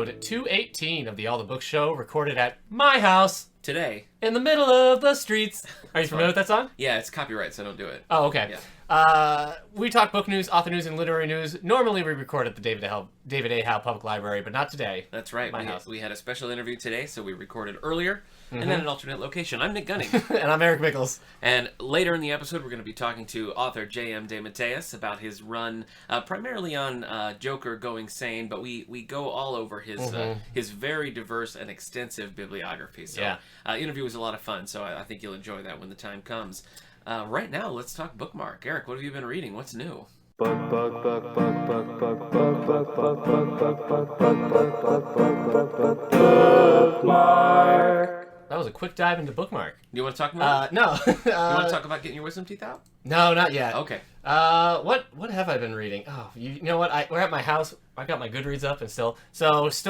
episode 218 of the All the Books Show, recorded at my house Today. in the middle of the streets. Are you familiar with that song? Yeah, it's copyright, so don't do it. Oh, okay. Yeah. We talk book news, author news, and literary news. Normally we record at the David A. Howe Public Library, but not today. That's right. My house. We had a special interview today, so we recorded earlier, and then an alternate location. I'm Nick Gunning. And I'm Eric Mickles. And later in the episode, we're going to be talking to author J.M. DeMatteis about his run, primarily on Joker going sane, but we go all over his very diverse and extensive bibliography. So interview was a lot of fun, so I think you'll enjoy that when the time comes. Right now, let's talk bookmark. Eric, what have you been reading? What's new? Bookmark. That was a quick dive into bookmark. You want to talk about? No. You want to talk about getting your wisdom teeth out? No, not yet. Okay. What have I been reading? Oh, you know what? We're at my house. I got my Goodreads up and still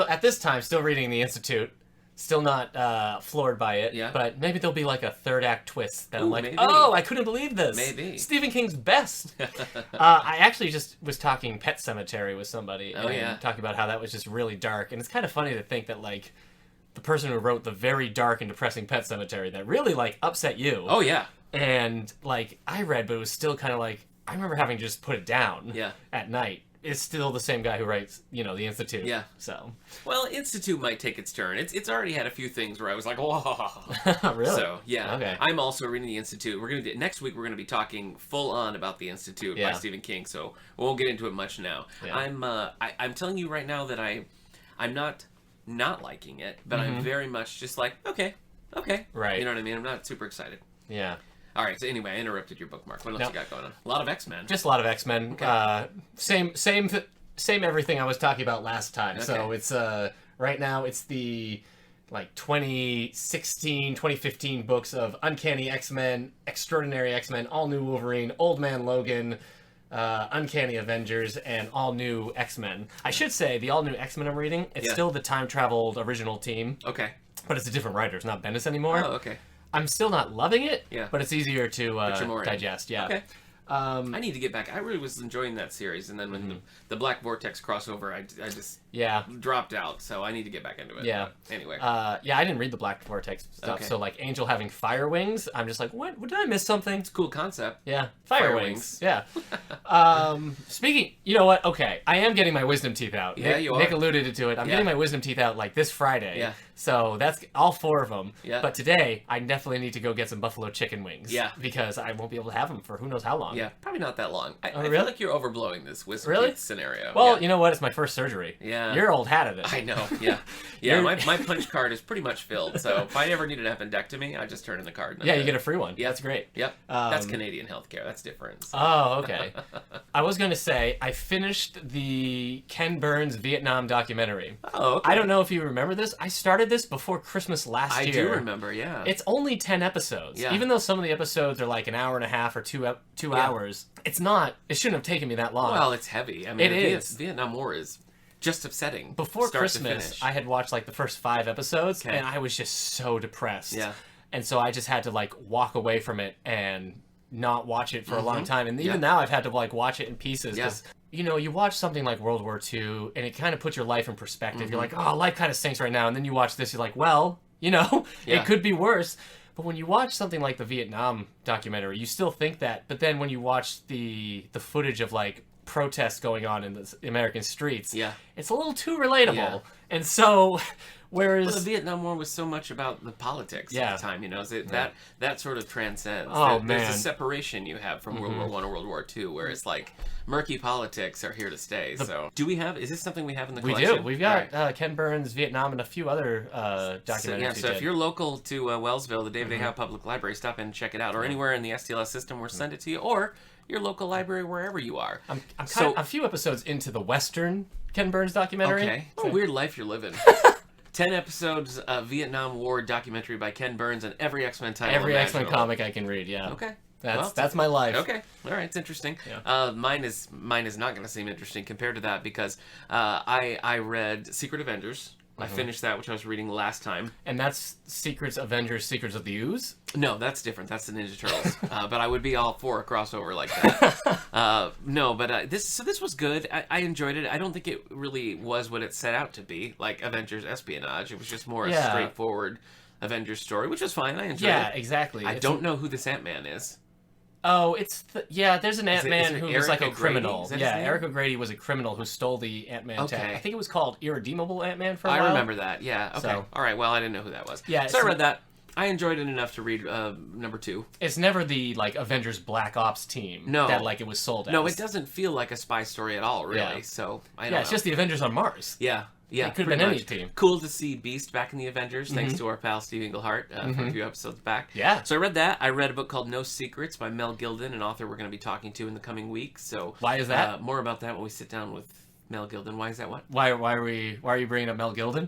at this time still reading The Institute. Still not floored by it. Yeah. But maybe there'll be like a third act twist that I'm like, maybe. oh, I couldn't believe this. Maybe. Stephen King's best. I actually just was talking Pet Sematary with somebody. Talking about how that was just really dark. And it's kind of funny to think that like the person who wrote the very dark and depressing Pet Sematary that really like upset you. Oh yeah. And like I read, but it was still kind of like I remember having to just put it down. At night. It's still the same guy who writes, The Institute. Yeah. So. Well, Institute might take its turn. It's already had a few things where I was like, whoa. Really? So yeah. Okay. I'm also reading The Institute. Next week we're gonna be talking full on about The Institute by Stephen King. So we won't get into it much now. Yeah. I'm telling you right now that I'm not liking it, but I'm very much just like okay. Right. You know what I mean? I'm not super excited. Yeah. All right. So anyway, I interrupted your bookmark. What else you got going on? A lot of X-Men. Just a lot of X-Men. Okay. Same everything I was talking about last time. Okay. So it's right now it's the like 2016, 2015 books of Uncanny X-Men, Extraordinary X-Men, All New Wolverine, Old Man Logan, Uncanny Avengers, and All New X-Men. I should say the All New X-Men I'm reading, it's still the time-traveled original team. Okay. But it's a different writer. It's not Bendis anymore. Oh, okay. I'm still not loving it, but it's easier to digest. Yeah. Okay. I need to get back. I really was enjoying that series, and then when the Black Vortex crossover, I just dropped out. So I need to get back into it. Yeah. But anyway. I didn't read the Black Vortex stuff. So like Angel having fire wings, I'm just like, what? Did I miss something? It's a cool concept. Yeah. Fire wings. Yeah. Speaking, you know what? Okay, I am getting my wisdom teeth out. Yeah, you are. Nick alluded to it. I'm getting my wisdom teeth out like this Friday. Yeah. So that's all 4 of them. Yeah. But today, I definitely need to go get some buffalo chicken wings. Yeah. Because I won't be able to have them for who knows how long. Yeah, probably not that long. I really? feel like you're overblowing this wisdom teeth scenario. Well, you know what? It's my first surgery. Yeah. You're old hat at it. I know. Yeah. Yeah. My punch card is pretty much filled. So if I ever need an appendectomy, I just turn in the card. Yeah, you get a free one. Yeah. That's great. Yep. That's Canadian healthcare. That's different. So. Oh, okay. I was going to say, I finished the Ken Burns Vietnam documentary. Oh, okay. I don't know if you remember this. I started this before Christmas last year. I do remember, yeah. It's only 10 episodes. Yeah. Even though some of the episodes are like an hour and a half or two hours, it shouldn't have taken me that long. Well, it's heavy. I mean, it is. Vietnam War is just upsetting. Before Christmas, I had watched like the first 5 episodes, and I was just so depressed. Yeah. And so I just had to like walk away from it and not watch it for a long time. And even now I've had to like watch it in pieces because you watch something like World War II and it kind of puts your life in perspective. You're like, oh, life kind of stinks right now. And then you watch this, you're like, well, it could be worse. But when you watch something like the Vietnam documentary, you still think that. But then when you watch the footage of like protests going on in the American streets, it's a little too relatable. Yeah. And so whereas the Vietnam War was so much about the politics at the time, that sort of transcends. Oh, man. There's a separation you have from World War I or World War II, where it's like murky politics are here to stay. So is this something we have in the collection? We do. We've got Ken Burns Vietnam and a few other documentaries. So if you're local to Wellsville, the David A. Howe Public Library, stop in and check it out, or anywhere in the STLS system, we'll send it to you, or your local library, wherever you are. I'm kind of a few episodes into the Western Ken Burns documentary. Okay. What a weird life you're living. 10 episodes of Vietnam War documentary by Ken Burns and every X-Men title. Every X-Men comic I can read, yeah. Okay. That's my life. Okay. All right. It's interesting. Yeah. Mine is not going to seem interesting compared to that because I read Secret Avengers I finished that, which I was reading last time. And that's Avengers Secrets of the Ooze? No, that's different. That's the Ninja Turtles. But I would be all for a crossover like that. No, but this was good. I enjoyed it. I don't think it really was what it set out to be, like Avengers espionage. It was just more a straightforward Avengers story, which was fine. I enjoyed it. Yeah, exactly. I don't know who this Ant-Man is. Oh, there's an Ant-Man who was like a criminal. Yeah, Eric O'Grady was a criminal who stole the Ant-Man tag. I think it was called Irredeemable Ant-Man for a while. I remember that, yeah. Okay. So, all right, well, I didn't know who that was. Yeah, so I read that. I enjoyed it enough to read number 2. It's never the, like, Avengers Black Ops team that, like, it was sold as. No, it doesn't feel like a spy story at all, really. Yeah. So, I don't know. Yeah, it's just the Avengers on Mars. Yeah. Yeah, it could have been any team. Cool to see Beast back in the Avengers, thanks to our pal Steve Englehart from a few episodes back. Yeah. So I read that. I read a book called No Secrets by Mel Gilden, an author we're going to be talking to in the coming weeks. So why is that? More about that when we sit down with Mel Gilden. Why is that what? Why are you bringing up Mel Gilden?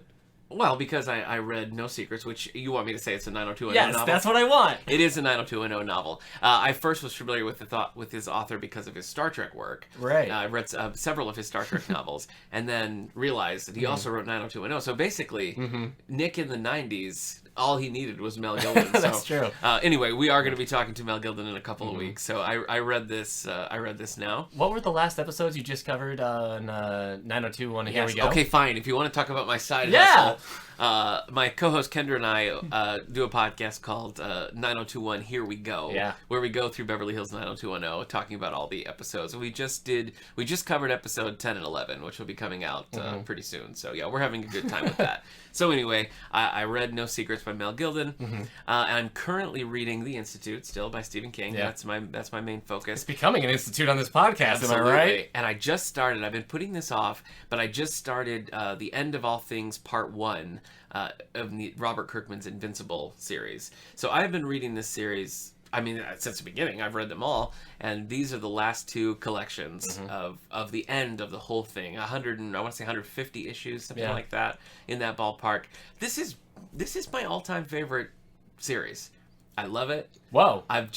Well, because I read No Secrets, which you want me to say it's a 90210 novel. Yes, that's what I want. It is a 90210 novel. I first was familiar with his author because of his Star Trek work. Right. I read several of his Star Trek novels, and then realized that he also wrote 90210. So basically, Nick in the 90s, all he needed was Mel Gilden. That's true. Anyway, we are going to be talking to Mel Gilden in a couple of weeks. So I read this. I read this now. What were the last episodes you just covered on 90210? Here we go. Okay, fine. If you want to talk about my side hustle. My co-host Kendra and I do a podcast called 9021 Here We Go, where we go through Beverly Hills 90210 talking about all the episodes. And we just covered episode 10 and 11, which will be coming out pretty soon. So yeah, we're having a good time with that. So anyway, I read No Secrets by Mel Gilden. I'm currently reading The Institute still by Stephen King. Yeah. That's my main focus. It's becoming an institute on this podcast, Absolutely. Am I right? And I just started. I've been putting this off, but I just started The End of All Things Part 1 of Robert Kirkman's Invincible series. So I've been reading this series, I mean, since the beginning. I've read them all, and these are the last 2 collections of the end of the whole thing. 150 issues, something like that, in that ballpark. This is my all-time favorite series. I love it. Whoa. I've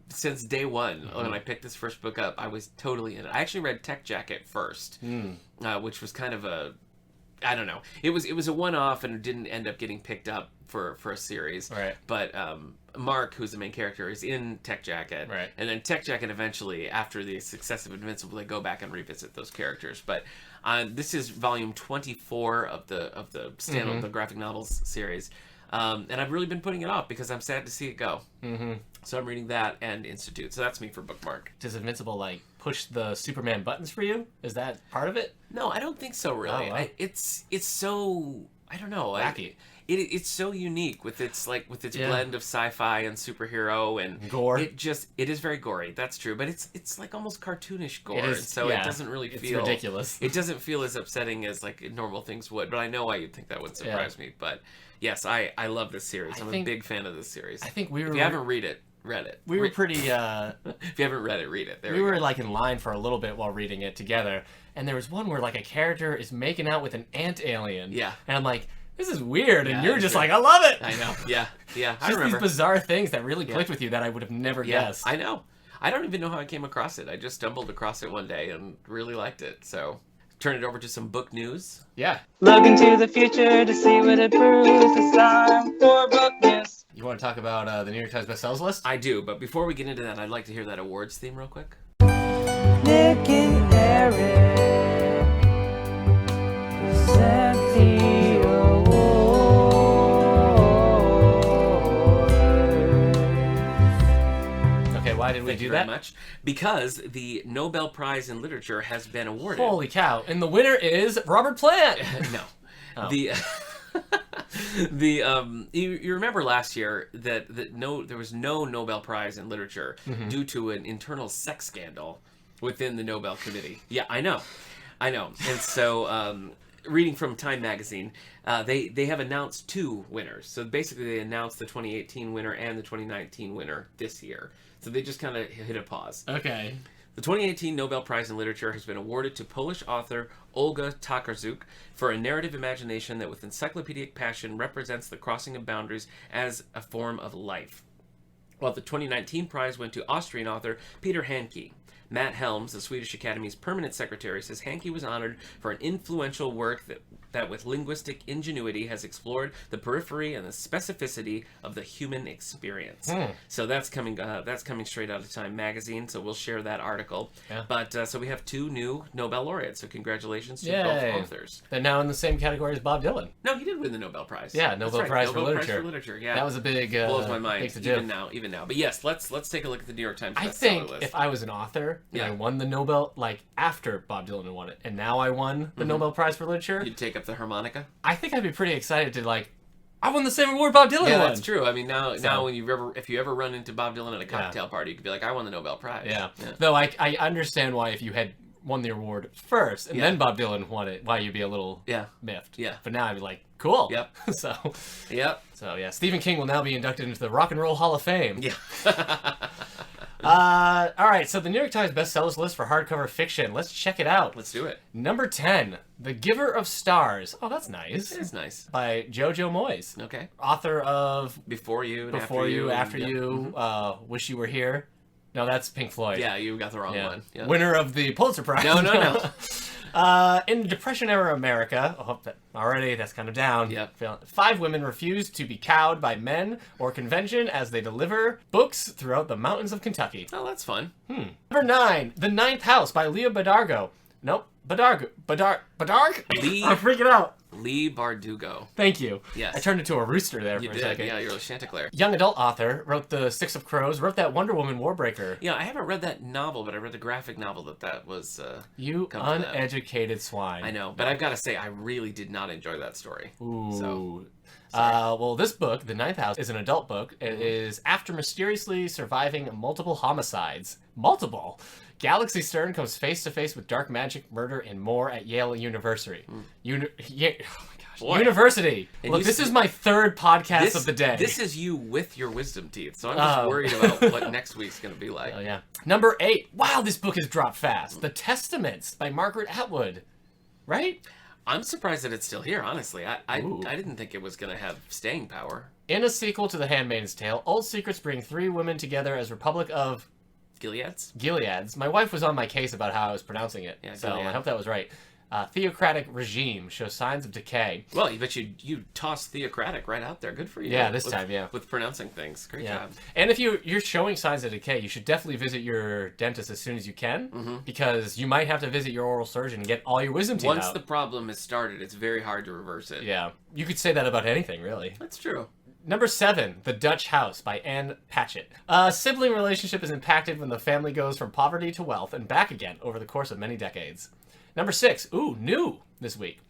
since day one, when I picked this first book up, I was totally in it. I actually read Tech Jacket first, which was kind of I don't know. It was a one-off and it didn't end up getting picked up for a series. Right. But Mark, who's the main character, is in Tech Jacket. Right. And then Tech Jacket eventually, after the success of Invincible, they go back and revisit those characters. But this is volume 24 of the standalone the graphic novels series. And I've really been putting it off because I'm sad to see it go. So I'm reading that and Institute. So that's me for bookmark. Does Invincible, like, push the Superman buttons for you? Is that part of it? No, I don't think so, really. Oh, wow. It's so, I don't know. Wacky. It's so unique with its blend of sci-fi and superhero and gore. It is very gory. That's true, but it's like almost cartoonish gore. It is, and so it doesn't really feel ridiculous. It doesn't feel as upsetting as like normal things would. But I know why you'd think that would surprise me. But yes, I love this series. I'm a big fan of this series. I think we were. If you haven't read it. We were pretty. If you haven't read it, read it. We were like in line for a little bit while reading it together, and there was one where like a character is making out with an ant alien. Yeah. And I'm like, this is weird, and you're just like, I love it. I know. Yeah. I just remember these bizarre things that really clicked with you that I would have never guessed. I know. I don't even know how I came across it. I just stumbled across it one day and really liked it. So, turn it over to some book news. Yeah. Look into the future to see what it proves. It's time for book news. You want to talk about the New York Times bestsellers list? I do, but before we get into that, I'd like to hear that awards theme real quick. Nic and Eric present the awards. Okay, why did we do that? Very much. Because the Nobel Prize in Literature has been awarded. Holy cow. And the winner is Robert Plant. No. Oh. You remember last year that there was no Nobel Prize in Literature due to an internal sex scandal within the Nobel Committee. Yeah, I know. And so reading from Time magazine, they have announced 2 winners. So basically they announced the 2018 winner and the 2019 winner this year. So they just kind of hit a pause. Okay. The 2018 Nobel Prize in Literature has been awarded to Polish author Olga Takarzuk for a narrative imagination that with encyclopedic passion represents the crossing of boundaries as a form of life. While the 2019 prize went to Austrian author Peter Handke. Matt Helms, the Swedish Academy's permanent secretary, says Handke was honored for an influential work that that with linguistic ingenuity has explored the periphery and the specificity of the human experience. So that's coming straight out of Time magazine, so we'll share that article. Yeah. But so we have 2 new Nobel laureates, so congratulations to Yay. both authors. They're now in the same category as Bob Dylan. No, he did win the Nobel Prize. Yeah, Nobel Prize for Nobel Literature. Prize for Literature, yeah. That was a big blows my mind, big to-do. even now. But yes, let's take a look at the New York Times bestseller I think list. if I was an author and I won the Nobel, like after Bob Dylan had won it, and now I won the Nobel Prize for Literature, You'd take up the harmonica? I think I'd be pretty excited to like, I won the same award Bob Dylan won. Yeah, that's true. I mean, now when if you ever run into Bob Dylan at a cocktail party, you could be like, I won the Nobel Prize. Yeah. Though I understand why if you had won the award first and then Bob Dylan won it, why you'd be a little miffed. Yeah. But now I'd be like, cool. Yep. So yeah, Stephen King will now be inducted into the Rock and Roll Hall of Fame. Yeah. All right, so the New York Times bestsellers list for hardcover fiction. Let's check it out. Let's do it. Number 10, The Giver of Stars. Oh, that's nice. It is nice. By Jojo Moyes. Okay. Author of Before You, and Before You, After You, Wish You Were Here. No, that's Pink Floyd. Yeah, you got the wrong one. Yeah. Winner of the Pulitzer Prize. No. In Depression-era America, that's kind of down. Yeah. 5 women refuse to be cowed by men or convention as they deliver books throughout the mountains of Kentucky. Oh, that's fun. Number 9, The Ninth House by Leah Badargo. Nope, Badarg? Lee. I'm freaking out. Lee Bardugo. Thank you. Yes. I turned into a rooster there You for did. a second. Yeah, you're a Chanticleer. Young adult author, wrote The Six of Crows, wrote that Wonder Woman Warbreaker. Yeah, I haven't read that novel, but I read the graphic novel that was. You uneducated swine. I know, but I've got to say, I really did not enjoy that story. Ooh. So, well, this book, The Ninth House, is an adult book. It is after mysteriously surviving multiple homicides. Multiple! Galaxy Stern comes face to face with dark magic, murder, and more at Yale University. University! And Look, this is my 3rd podcast of the day. This is you with your wisdom teeth, so I'm just worried about what next week's going to be like. Oh, yeah. Number 8. Wow, this book has dropped fast. The Testaments by Margaret Atwood. Right? I'm surprised that it's still here, honestly. I didn't think it was going to have staying power. In a sequel to The Handmaid's Tale, old secrets bring 3 women together as Republic of Gileads. My wife was on my case about how I was pronouncing it, so Gilead. I hope that was right. Theocratic regime shows signs of decay. Well, but you tossed theocratic right out there. Good for you. Yeah, this time, yeah. With pronouncing things. Great job. And if you're showing signs of decay, you should definitely visit your dentist as soon as you can, because you might have to visit your oral surgeon and get all your wisdom teeth out. Once the problem is started, it's very hard to reverse it. Yeah. You could say that about anything, really. That's true. Number 7, The Dutch House by Anne Patchett. A sibling relationship is impacted when the family goes from poverty to wealth and back again over the course of many decades. Number 6, new this week,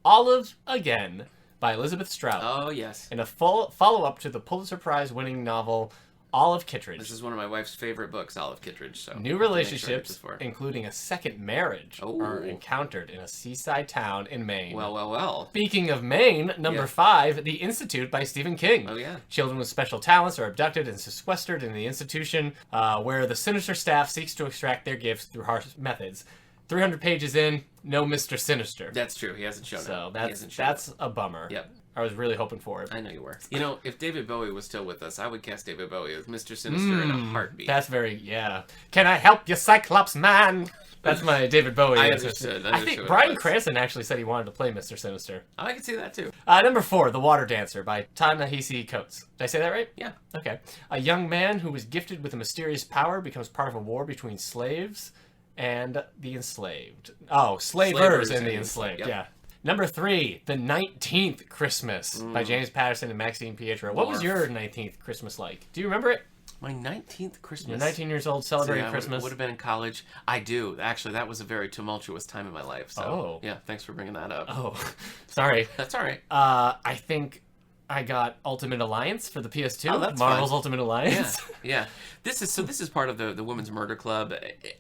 Olive Again by Elizabeth Strout. Oh, yes. In a follow-up to the Pulitzer Prize winning novel Olive Kittredge. This is one of my wife's favorite books, Olive Kittredge. So new relationships, including a second marriage, are encountered in a seaside town in Maine. Well. Speaking of Maine, number 5, The Institute by Stephen King. Oh, yeah. Children with special talents are abducted and sequestered in the institution, where the sinister staff seeks to extract their gifts through harsh methods. 300 pages in, no Mr. Sinister. That's true. He hasn't shown up. So that's a bummer. Yep. I was really hoping for it. I know you were. You know, if David Bowie was still with us, I would cast David Bowie as Mr. Sinister in a heartbeat. That's Can I help you, Cyclops man? That's my David Bowie. I understood. I think Bryan Cranston actually said he wanted to play Mr. Sinister. Oh, I can see that too. Number 4, The Water Dancer by Ta-Nehisi Coates. Did I say that right? Yeah. Okay. A young man who was gifted with a mysterious power becomes part of a war between slaves and the enslaved. Oh, slavers and the enslaved. Yep. Yeah. Number 3, The 19th Christmas by James Patterson and Maxine Pietro. What was your 19th Christmas like? Do you remember it? My 19th Christmas. You're 19 years old, celebrating Christmas. Would have been in college. I do. Actually, that was a very tumultuous time in my life. So, yeah, thanks for bringing that up. Oh, sorry. That's all right. I think I got Ultimate Alliance for the PS2. Oh, that's Marvel's fun. Ultimate Alliance. Yeah. This is part of the Women's Murder Club.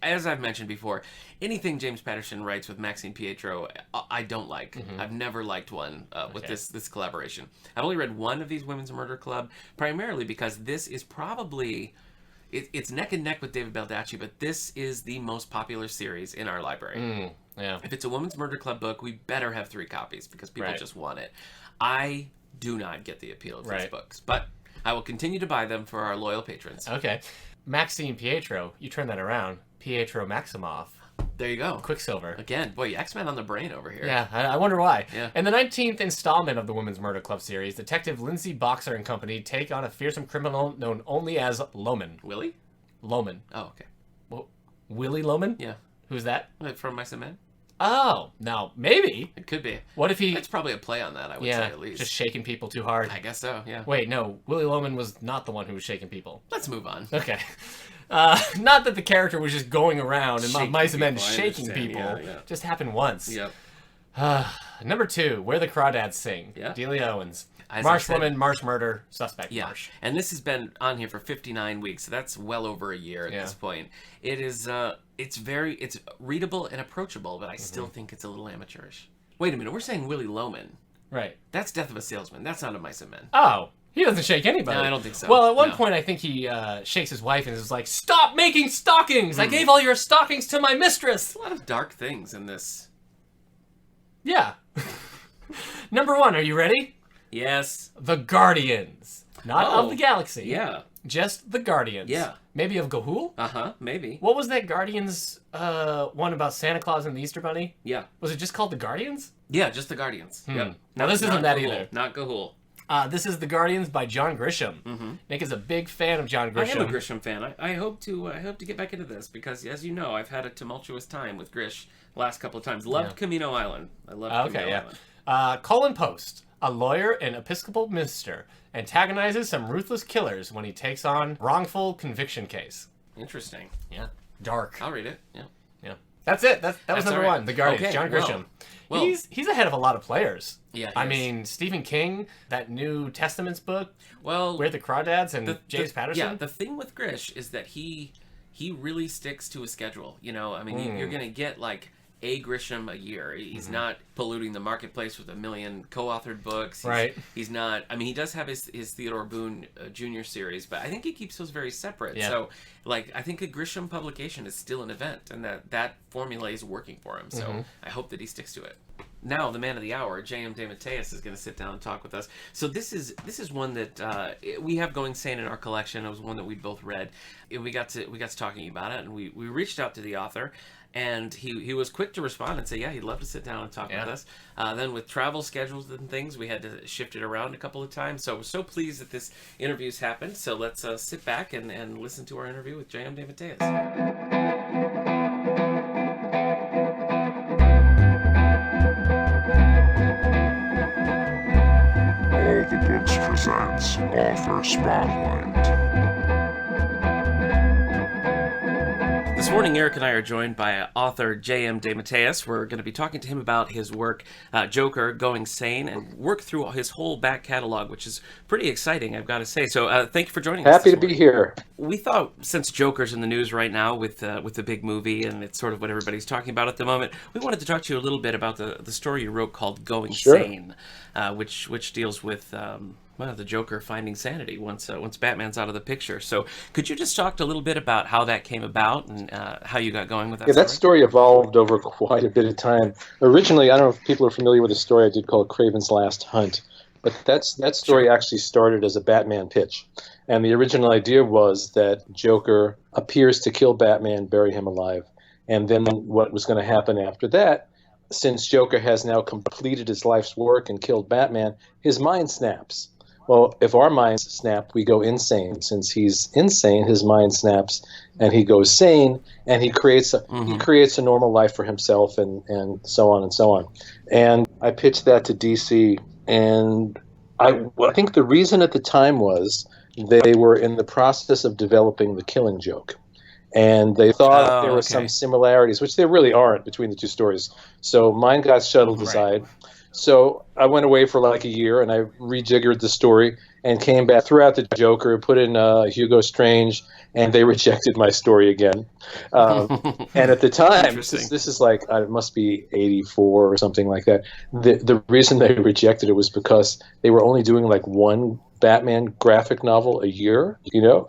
As I've mentioned before, anything James Patterson writes with Maxine Pietro, I don't like. I've never liked one with this collaboration. I've only read one of these Women's Murder Club, primarily because this is probably... It's neck and neck with David Baldacci, but this is the most popular series in our library. Yeah. If it's a Women's Murder Club book, we better have 3 copies because people just want it. I do not get the appeal of these books, but I will continue to buy them for our loyal patrons. Okay. Maxine Pietro, you turn that around. Pietro Maximoff. There you go. Quicksilver. Again, boy, X-Men on the brain over here. Yeah, I wonder why. Yeah. In the 19th installment of the Women's Murder Club series, Detective Lindsay Boxer and company take on a fearsome criminal known only as Loman. Willie? Loman. Oh, okay. Well, Willie Loman? Yeah. Who's that? From Mice and Men? Oh, now, maybe. It could be. What if he... It's probably a play on that, I would say, at least. Just shaking people too hard. I guess so, yeah. Wait, no. Willie Loman was not the one who was shaking people. Let's move on. Okay. Not that the character was just going around and Shaking Mice and Men people, I shaking understand. people. Yeah. Just happened once. Yep. Number 2, Where the Crawdads Sing. Yeah. Delia Owens. As I Marsh said- woman, Marsh murder, suspect Yeah, Marsh. and this has been on here for 59 weeks, so that's well over a year at this point. It is, it's readable and approachable, but I still think it's a little amateurish. Wait a minute, we're saying Willie Loman. Right. That's Death of a Salesman. That's not a Mice and Men. Oh, he doesn't shake anybody. No, I don't think so. Well, at one No. point, I think he shakes his wife and is like, "Stop making stockings! I gave all your stockings to my mistress!" A lot of dark things in this. Yeah. Number 1, are you ready? Yes. The Guardians. Not of the galaxy. Yeah. Just the Guardians. Yeah. Maybe of Ga'Hoole? Uh-huh, maybe. What was that Guardians one about Santa Claus and the Easter Bunny? Yeah. Was it just called the Guardians? Yeah, just the Guardians. Yep. Now, this isn't Not that Ga'Hoole. either. Not Ga'Hoole. This is The Guardians by John Grisham. Nick is a big fan of John Grisham. I am a Grisham fan. I hope to get back into this because, as you know, I've had a tumultuous time with Grish the last couple of times. Loved Camino Island. I loved Camino Island. Colin Post, a lawyer and Episcopal minister, antagonizes some ruthless killers when he takes on wrongful conviction case. Interesting. Yeah. Dark. I'll read it. Yeah. Yeah. That's it. That was number all right. 1. The Guardians. Okay, John Grisham. well. He's ahead of a lot of players. Yeah, he I is. mean, Stephen King, that New Testaments book, Well, Where the Crawdads, and James Patterson. Yeah, the thing with Grish is that he really sticks to a schedule. You know, I mean, you're gonna get like a Grisham a year. He's not polluting the marketplace with a million co-authored books. He's not. I mean, he does have his Theodore Boone Jr. series, but I think he keeps those very separate. Yeah. So, like, I think a Grisham publication is still an event, and that formula is working for him. So, I hope that he sticks to it. Now, the man of the hour, J.M. DeMatteis, is going to sit down and talk with us. So this is one that we have going Sane in our collection. It was one that we both read. And we got to talking about it, and we reached out to the author, and he was quick to respond and say, yeah, he'd love to sit down and talk with us. Then with travel schedules and things, we had to shift it around a couple of times. So we're so pleased that this interview's happened. So let's sit back and listen to our interview with J.M. DeMatteis. All the Books presents Author Spotlight. This morning, Eric and I are joined by author J.M. DeMatteis. We're going to be talking to him about his work, Joker, Going Sane, and work through his whole back catalog, which is pretty exciting, I've got to say. So thank you for joining us. Happy to be here. We thought, since Joker's in the news right now with the big movie, and it's sort of what everybody's talking about at the moment, we wanted to talk to you a little bit about the story you wrote called Going Sane, which deals with the Joker finding sanity once Batman's out of the picture. So could you just talk a little bit about how that came about and how you got going with that story? That story evolved over quite a bit of time. Originally, I don't know if people are familiar with a story I did called Craven's Last Hunt, but that story actually started as a Batman pitch. And the original idea was that Joker appears to kill Batman, bury him alive. And then what was going to happen after that, since Joker has now completed his life's work and killed Batman, his mind snaps. Well, if our minds snap, we go insane. Since he's insane, his mind snaps, and he goes sane, and he creates a normal life for himself, and so on and so on. And I pitched that to DC, and I think the reason at the time was they were in the process of developing The Killing Joke. And they thought there were some similarities, which there really aren't, between the two stories. So mine got shuttled aside. So I went away for like a year, and I rejiggered the story and came back, threw out the Joker, put in Hugo Strange, and they rejected my story again. And at the time, this is like, it must be 84 or something like that. The reason they rejected it was because they were only doing like one Batman graphic novel a year, you know?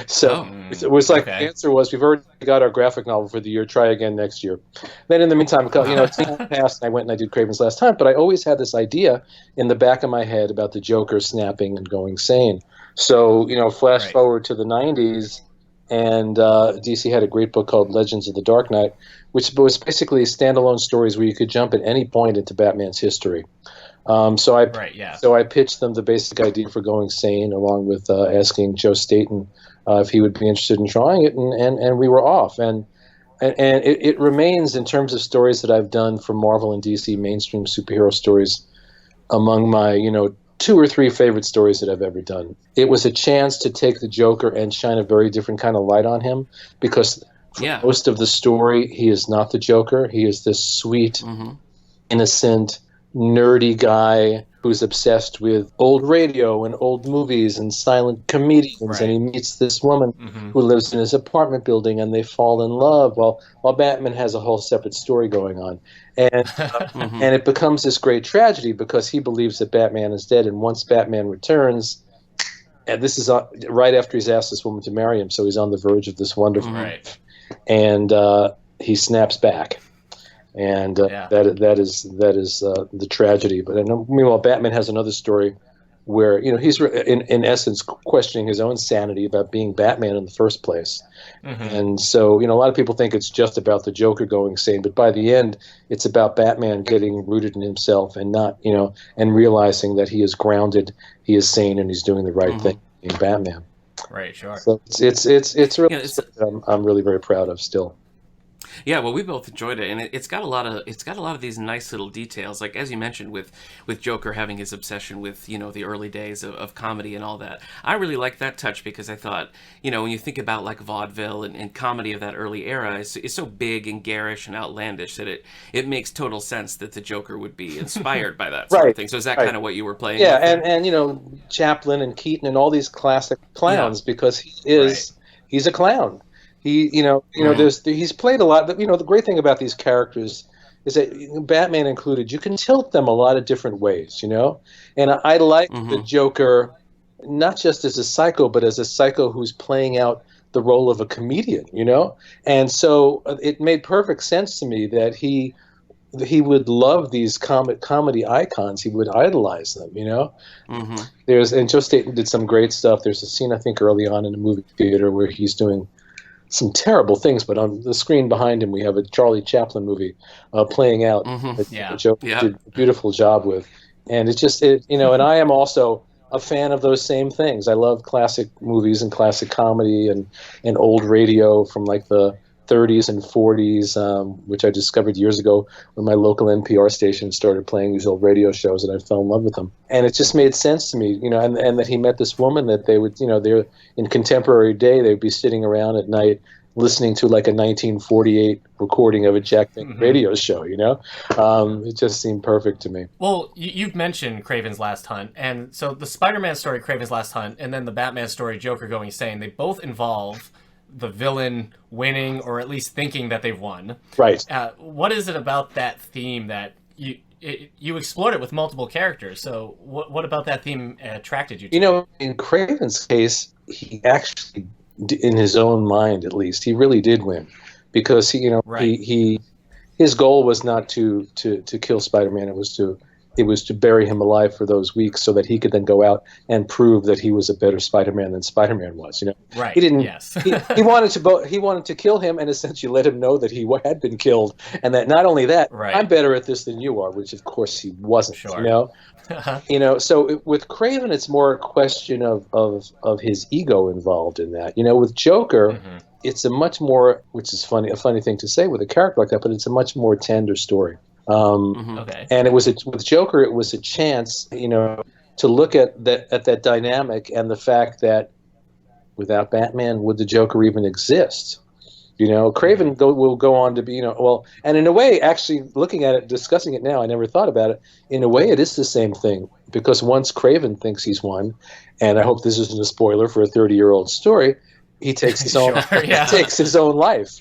So it was like, the answer was, we've already got our graphic novel for the year, try again next year. Then in the meantime, time passed, and I went and I did Craven's Last Hunt, but I always had this idea in the back of my head about the Joker snapping and going sane. So, flash forward to the 90s, and DC had a great book called Legends of the Dark Knight, which was basically standalone stories where you could jump at any point into Batman's history. So I pitched them the basic idea for Going Sane, along with asking Joe Staten if he would be interested in drawing it, and we were off. And it remains, in terms of stories that I've done for Marvel and DC mainstream superhero stories, among my 2 or 3 favorite stories that I've ever done. It was a chance to take the Joker and shine a very different kind of light on him, because for most of the story, he is not the Joker. He is this sweet, innocent, nerdy guy who's obsessed with old radio and old movies and silent comedians, and he meets this woman who lives in his apartment building, and they fall in love while Batman has a whole separate story going on. And and it becomes this great tragedy because he believes that Batman is dead, and once Batman returns, and this is right after he's asked this woman to marry him, so he's on the verge of this wonderful life, and he snaps back. And that is the tragedy. But meanwhile, Batman has another story where he's in essence questioning his own sanity about being Batman in the first place. And so a lot of people think it's just about the Joker going sane, but by the end, it's about Batman getting rooted in himself and not and realizing that he is grounded, he is sane, and he's doing the right thing, being Batman. Right, sure. So it's really I'm really very proud of still. Yeah, well, we both enjoyed it, and it's got a lot of these nice little details, like as you mentioned with Joker having his obsession with the early days of comedy and all that. I really liked that touch because I thought when you think about like vaudeville and comedy of that early era, it's so big and garish and outlandish that it makes total sense that the Joker would be inspired by that sort of thing. So is that kind of what you were playing? Yeah, with and Chaplin and Keaton and all these classic clowns, because he's a clown. He, he's played a lot. The great thing about these characters is that, Batman included, you can tilt them a lot of different ways, And I like the Joker, not just as a psycho, but as a psycho who's playing out the role of a comedian, And so it made perfect sense to me that he would love these comedy icons. He would idolize them, and Joe Staten did some great stuff. There's a scene, I think, early on in the movie theater where he's doing some terrible things, but on the screen behind him we have a Charlie Chaplin movie playing out that Joe did a beautiful job with. And it's just and I am also a fan of those same things. I love classic movies and classic comedy and old radio from like the 30s and 40s, which I discovered years ago when my local NPR station started playing these old radio shows, and I fell in love with them. And it just made sense to me, and that he met this woman that they would, they're in contemporary day, they'd be sitting around at night listening to like a 1948 recording of a Jack Benny radio show, It just seemed perfect to me. Well, you've mentioned Kraven's Last Hunt, and so the Spider-Man story, Kraven's Last Hunt, and then the Batman story, Joker Going Sane, they both involve the villain winning, or at least thinking that they've won. Right. What is it about that theme that you explored it with multiple characters? So what about that theme attracted you to it? In Kraven's case, he actually, in his own mind at least, he really did win, because his goal was not to kill Spider-Man. It was to bury him alive for those weeks so that he could then go out and prove that he was a better Spider-Man than Spider-Man was. Right. He didn't. Yes. he wanted to kill him and essentially let him know that he had been killed, and that not only that, I'm better at this than you are, which of course he wasn't. Sure. So with Kraven, it's more a question of his ego involved in that. With Joker, it's a much more, which is a funny thing to say with a character like that, but it's a much more tender story. And it was with Joker, it was a chance, to look at that dynamic and the fact that without Batman, would the Joker even exist? Kraven will go on to be, and in a way, actually looking at it, discussing it now, I never thought about it. In a way, it is the same thing, because once Kraven thinks he's won, and I hope this isn't a spoiler for a 30-year-old story, he takes his own, he takes his own life,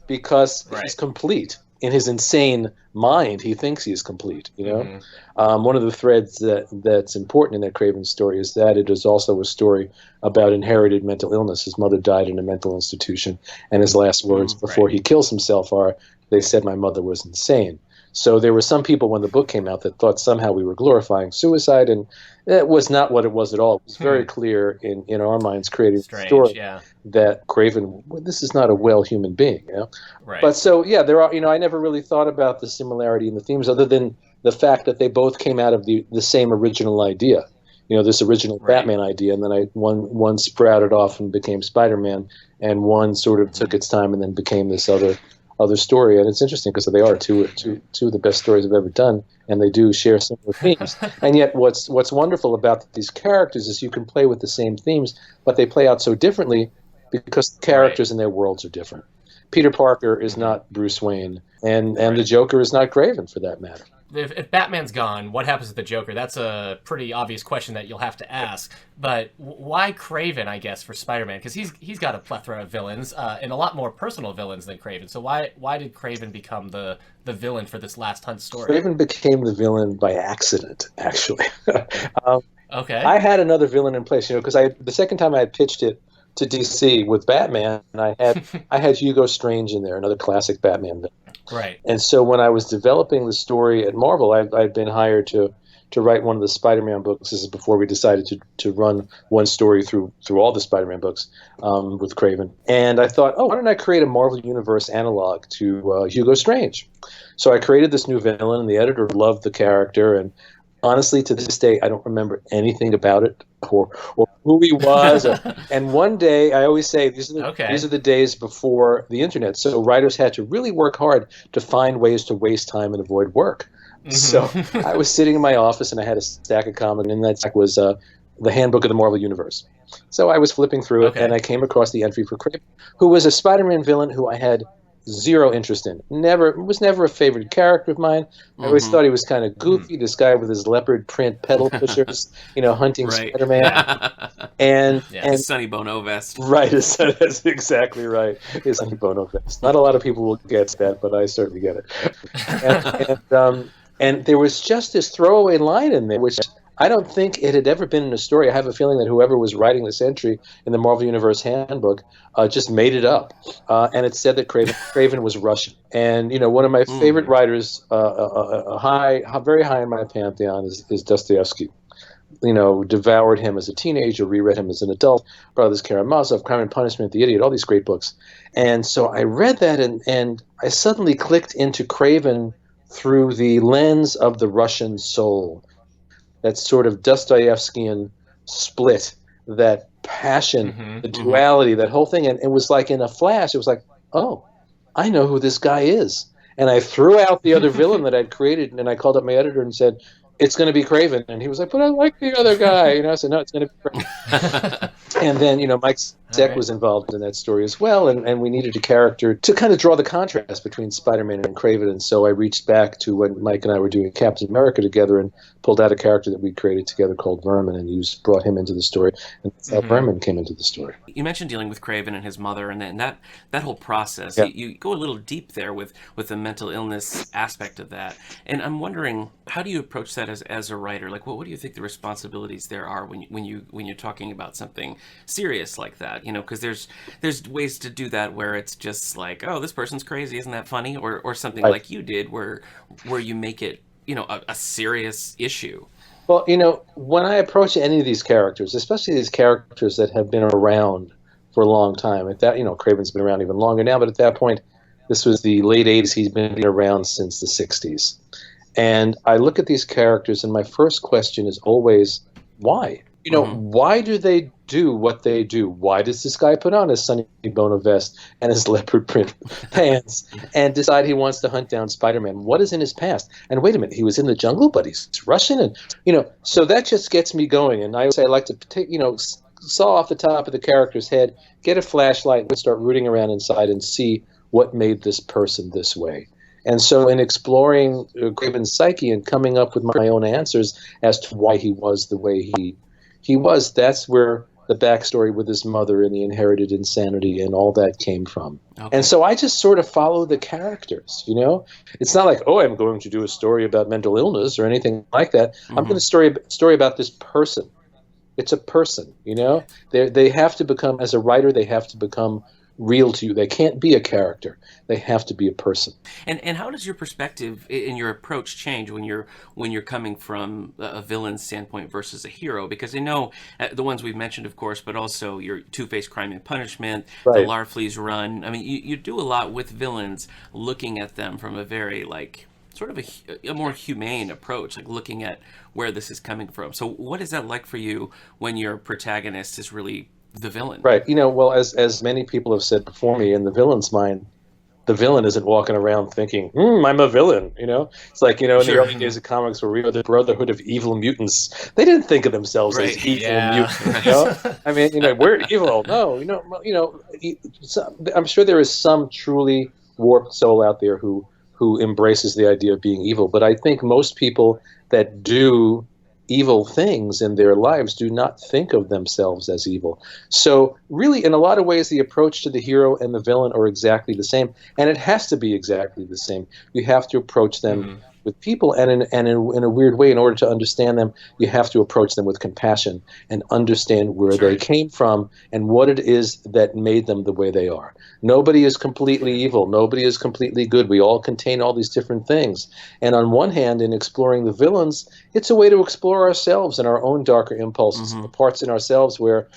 because he's complete. In his insane mind, he thinks he's complete. One of the threads that's important in that Kraven story is that it is also a story about inherited mental illness. His mother died in a mental institution, and his last words before he kills himself are, "They said my mother was insane." So there were some people when the book came out that thought somehow we were glorifying suicide, and it was not what it was at all. It was very clear in our minds creating the story that Craven, this is not a well human being, you know? Right. But so, yeah, there are, I never really thought about the similarity in the themes other than the fact that they both came out of the same original idea. This original Batman idea, and then one sprouted off and became Spider-Man, and one sort of took its time and then became this other story. And it's interesting because they are two of the best stories I've ever done, and they do share similar themes. And yet what's wonderful about these characters is you can play with the same themes, but they play out so differently because the characters in their worlds are different. Peter Parker is not Bruce Wayne, and the Joker is not Craven, for that matter. If Batman's gone, what happens to the Joker? That's a pretty obvious question that you'll have to ask. But why Craven, I guess, for Spider-Man? Because he's got a plethora of villains, and a lot more personal villains than Craven. So why did Craven become the villain for this Last Hunt story? Craven became the villain by accident, actually. Okay. I had another villain in place, because the second time I had pitched it to DC with Batman, I had Hugo Strange in there, another classic Batman villain. Right. And so when I was developing the story at Marvel, I'd been hired to write one of the Spider-Man books. This is before we decided to run one story through all the Spider-Man books with Craven. And I thought, why don't I create a Marvel Universe analog to Hugo Strange? So I created this new villain, and the editor loved the character. And honestly, to this day, I don't remember anything about it or who he was. And one day, I always say, these are the days before the internet. So writers had to really work hard to find ways to waste time and avoid work. Mm-hmm. So I was sitting in my office, and I had a stack of comics, and in that stack was the Handbook of the Marvel Universe. So I was flipping through it, and I came across the entry for Craven, who was a Spider-Man villain who I had zero interest in. Was never a favorite character of mine. I always thought he was kind of goofy. This guy with his leopard print pedal pushers, hunting Spider-Man, and Sonny Bono vest. Right, that's exactly right. His Sonny Bono vest. Not a lot of people will get that, but I certainly get it. And there was just this throwaway line in there, which I don't think it had ever been in a story. I have a feeling that whoever was writing this entry in the Marvel Universe Handbook just made it up. And it said that Craven was Russian. And, one of my favorite writers, very high in my pantheon, is Dostoevsky. Devoured him as a teenager, reread him as an adult, Brothers Karamazov, Crime and Punishment, The Idiot, all these great books. And so I read that, and I suddenly clicked into Craven through the lens of the Russian soul. That sort of Dostoevskian split, that passion, the duality, that whole thing. And it was like in a flash, it was like, oh, I know who this guy is. And I threw out the other villain that I'd created, and I called up my editor and said, it's going to be Craven. And he was like, but I like the other guy. I said, no, it's going to be Craven. And then, Mike Zeck was involved in that story as well, and we needed a character to kind of draw the contrast between Spider-Man and Craven. And so I reached back to when Mike and I were doing Captain America together and pulled out a character that we created together called Vermin, and brought him into the story, and that's how Vermin came into the story. You mentioned dealing with Craven and his mother, and that whole process. Yeah. You go a little deep there with the mental illness aspect of that, and I'm wondering, how do you approach that as a writer? Like, what do you think the responsibilities there are when you're talking about something serious like that? Because there's ways to do that where it's just like, oh, this person's crazy, isn't that funny? Or something like you did where you make it a serious issue. Well, when I approach any of these characters, especially these characters that have been around for a long time, at that, Craven's been around even longer now, but at that point, this was the late 80s, he's been around since the 60s. And I look at these characters, and my first question is always, why? Why do they do what they do? Why does this guy put on his Sonny Bono vest and his leopard print pants and decide he wants to hunt down Spider-Man? What is in his past? And wait a minute, he was in the jungle, but he's Russian, and so that just gets me going. And I would say I like to take, saw off the top of the character's head, get a flashlight, and start rooting around inside and see what made this person this way. And so in exploring Craven's psyche and coming up with my own answers as to why he was the way he was, that's where the backstory with his mother and the inherited insanity and all that came from. Okay. And so I just sort of follow the characters, It's not like, I'm going to do a story about mental illness or anything like that. I'm going to story about this person. It's a person, They have to become, as a writer, they have to become real to you. They can't be a character. They have to be a person. And how does your perspective and your approach change when you're coming from a villain's standpoint versus a hero? Because I know the ones we've mentioned, of course, but also your Two-Face Crime and Punishment, Right. the Larfleeze run. I mean, you do a lot with villains, looking at them from a very sort of a more humane approach, like looking at where this is coming from. So what is that like for you when your protagonist is really the villain? Right. Well, as many people have said before me, in the villain's mind, the villain isn't walking around thinking, I'm a villain, It's like, in the early days of comics where we were the Brotherhood of Evil Mutants, they didn't think of themselves as evil mutants, I mean, we're evil. No, I'm sure there is some truly warped soul out there who embraces the idea of being evil, but I think most people that do evil things in their lives do not think of themselves as evil. So really, in a lot of ways, the approach to the hero and the villain are exactly the same, and it has to be exactly the same. You have to approach them with people, and in a weird way, in order to understand them, you have to approach them with compassion and understand where they came from and what it is that made them the way they are. Nobody is completely evil. Nobody is completely good. We all contain all these different things. And on one hand, in exploring the villains, it's a way to explore ourselves and our own darker impulses, the parts in ourselves where,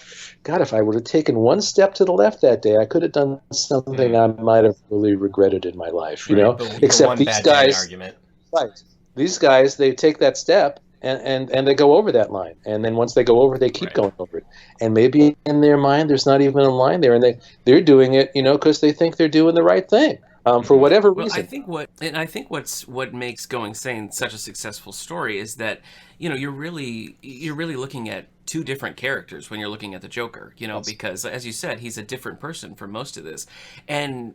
God, if I would have taken one step to the left that day, I could have done something I might have really regretted in my life, Except these guys... Right. These guys, they take that step and they go over that line. And then once they go over, they keep going over it. And maybe in their mind, there's not even a line there. And they're doing it, because they think they're doing the right thing for whatever reason. I think what makes Going Sane such a successful story is that, you're really looking at two different characters when you're looking at the Joker, because as you said, he's a different person for most of this. And,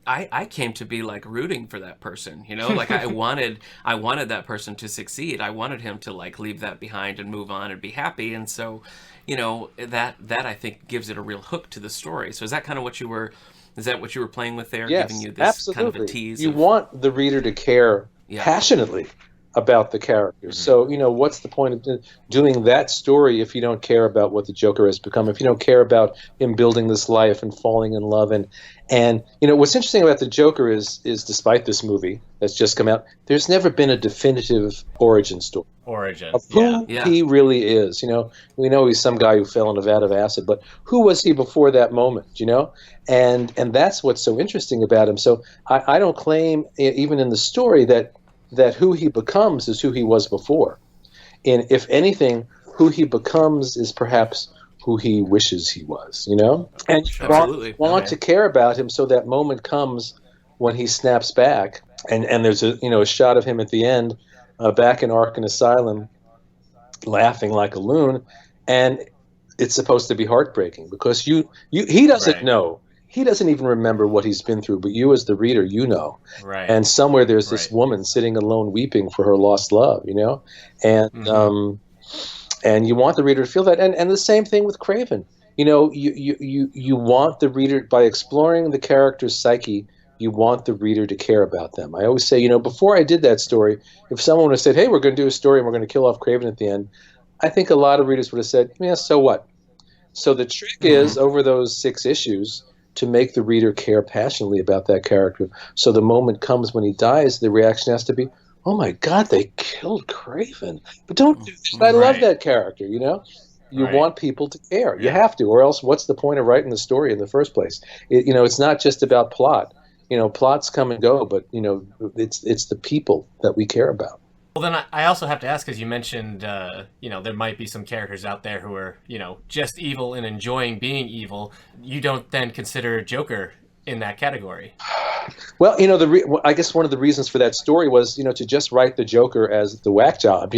I came to be rooting for that person, I wanted that person to succeed. I wanted him to leave that behind and move on and be happy. And so, that I think gives it a real hook to the story. So is that kind of what you were playing with there? Yes, giving you this absolutely. kind of a tease? You want the reader to care passionately about the characters. So, what's the point of doing that story if you don't care about what the Joker has become, if you don't care about him building this life and falling in love? And what's interesting about the Joker is despite this movie that's just come out, there's never been a definitive origin story. Of who he really is. We know he's some guy who fell in a vat of acid, but who was he before that moment, And that's what's so interesting about him. So I don't claim, even in the story, that who he becomes is who he was before. And if anything, who he becomes is perhaps who he wishes he was, And you want to care about him, so that moment comes when he snaps back, and there's a shot of him at the end, back in Arkham Asylum, laughing like a loon, and it's supposed to be heartbreaking because he doesn't know. He doesn't even remember what he's been through, but you as the reader, know. Right. And somewhere there's this woman sitting alone weeping for her lost love, And and you want the reader to feel that. And the same thing with Craven. You want the reader, by exploring the character's psyche, you want the reader to care about them. I always say, before I did that story, if someone would have said, hey, we're going to do a story and we're going to kill off Craven at the end, I think a lot of readers would have said, yeah, so what? So the trick is, over those 6 issues, to make the reader care passionately about that character. So the moment comes when he dies, the reaction has to be, oh my God, they killed Craven. But don't do that. I love that character, You want people to care. You have to, or else what's the point of writing the story in the first place? It's not just about plot. Plots come and go, but, it's the people that we care about. Well, then I also have to ask, because you mentioned, there might be some characters out there who are, just evil and enjoying being evil. You don't then consider Joker in that category? Well, I guess one of the reasons for that story was, to just write the Joker as the whack job,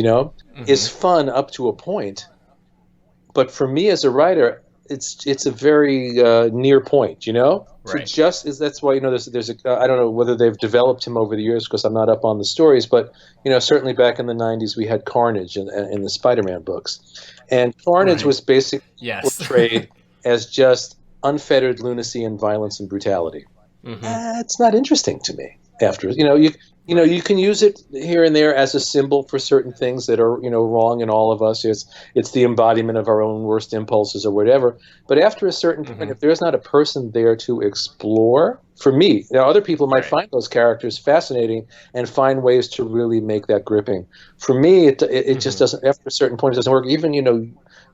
is fun up to a point. But for me as a writer, it's a very near point, Right. That's why there's I don't know whether they've developed him over the years because I'm not up on the stories, but certainly back in the 90s we had Carnage in the Spider-Man books, and Carnage was basically portrayed as just unfettered lunacy and violence and brutality. It's not interesting to me. After You know, you can use it here and there as a symbol for certain things that are, wrong in all of us. It's the embodiment of our own worst impulses or whatever. But after a certain point, if there's not a person there to explore, for me, now other people might find those characters fascinating and find ways to really make that gripping. For me, it just doesn't, after a certain point, it doesn't work. Even,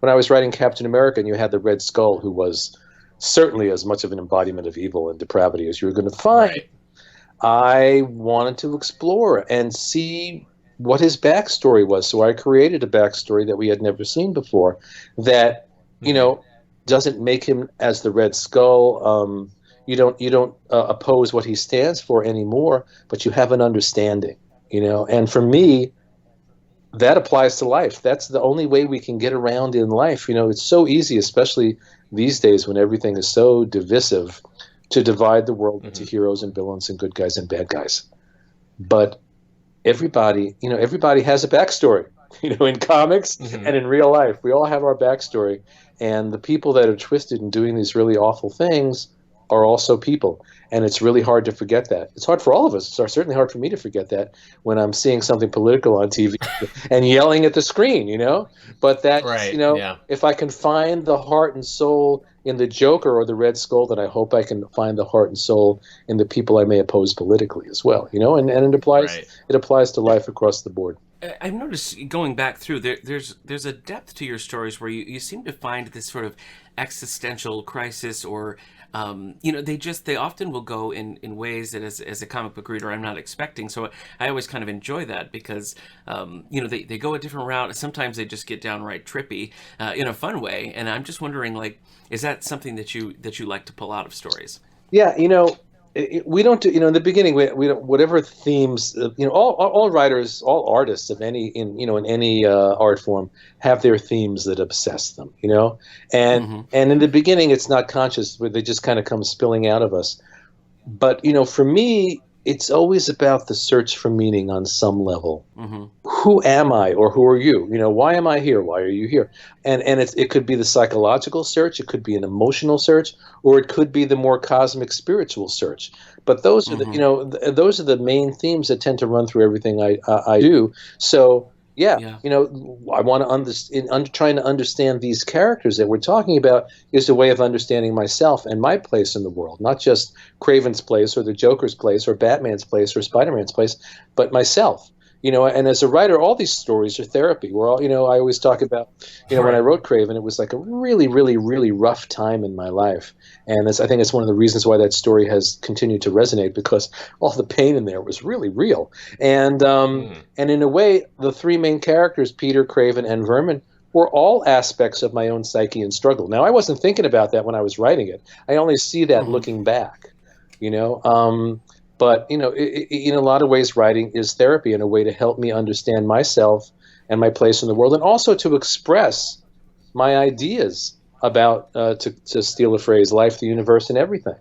when I was writing Captain America and you had the Red Skull, who was certainly as much of an embodiment of evil and depravity as you were going to find. Right. I wanted to explore and see what his backstory was. So I created a backstory that we had never seen before that, doesn't make him as the Red Skull. You don't oppose what he stands for anymore, but you have an understanding, and for me, that applies to life. That's the only way we can get around in life. It's so easy, especially these days when everything is so divisive, to divide the world into heroes and villains and good guys and bad guys. But everybody has a backstory, in comics and in real life. We all have our backstory. And the people that are twisted and doing these really awful things are also people. And it's really hard to forget that. It's hard for all of us. It's certainly hard for me to forget that when I'm seeing something political on TV and yelling at the screen, But that, if I can find the heart and soul in the Joker or the Red Skull, then I hope I can find the heart and soul in the people I may oppose politically as well, and it applies to life across the board. I've noticed going back through there's a depth to your stories where you seem to find this sort of existential crisis or they often will go in ways that as a comic book reader I'm not expecting. So I always kind of enjoy that because they go a different route. Sometimes they just get downright trippy in a fun way. And I'm just wondering, is that something that you like to pull out of stories? Yeah, we don't do, in the beginning, we don't, whatever themes, all writers, all artists of any, in any art form have their themes that obsess them, and in the beginning it's not conscious, but they just kind of come spilling out of us. But, for me, it's always about the search for meaning on some level. Who am I, or who are you? Why am I here? Why are you here? And it could be the psychological search, it could be an emotional search, or it could be the more cosmic spiritual search. But those are those are the main themes that tend to run through everything I do. So I want to trying to understand these characters that we're talking about is a way of understanding myself and my place in the world, not just Kraven's place or the Joker's place or Batman's place or Spider-Man's place, but myself. And as a writer, all these stories are therapy. We're all, I always talk about, when I wrote Kraven, it was like a really, really, really rough time in my life. And I think it's one of the reasons why that story has continued to resonate, because all the pain in there was really real. And in a way, the three main characters, Peter, Kraven, and Vermin, were all aspects of my own psyche and struggle. Now, I wasn't thinking about that when I was writing it. I only see that looking back, But, in a lot of ways, writing is therapy and a way to help me understand myself and my place in the world, and also to express my ideas about, to steal a phrase, life, the universe, and everything.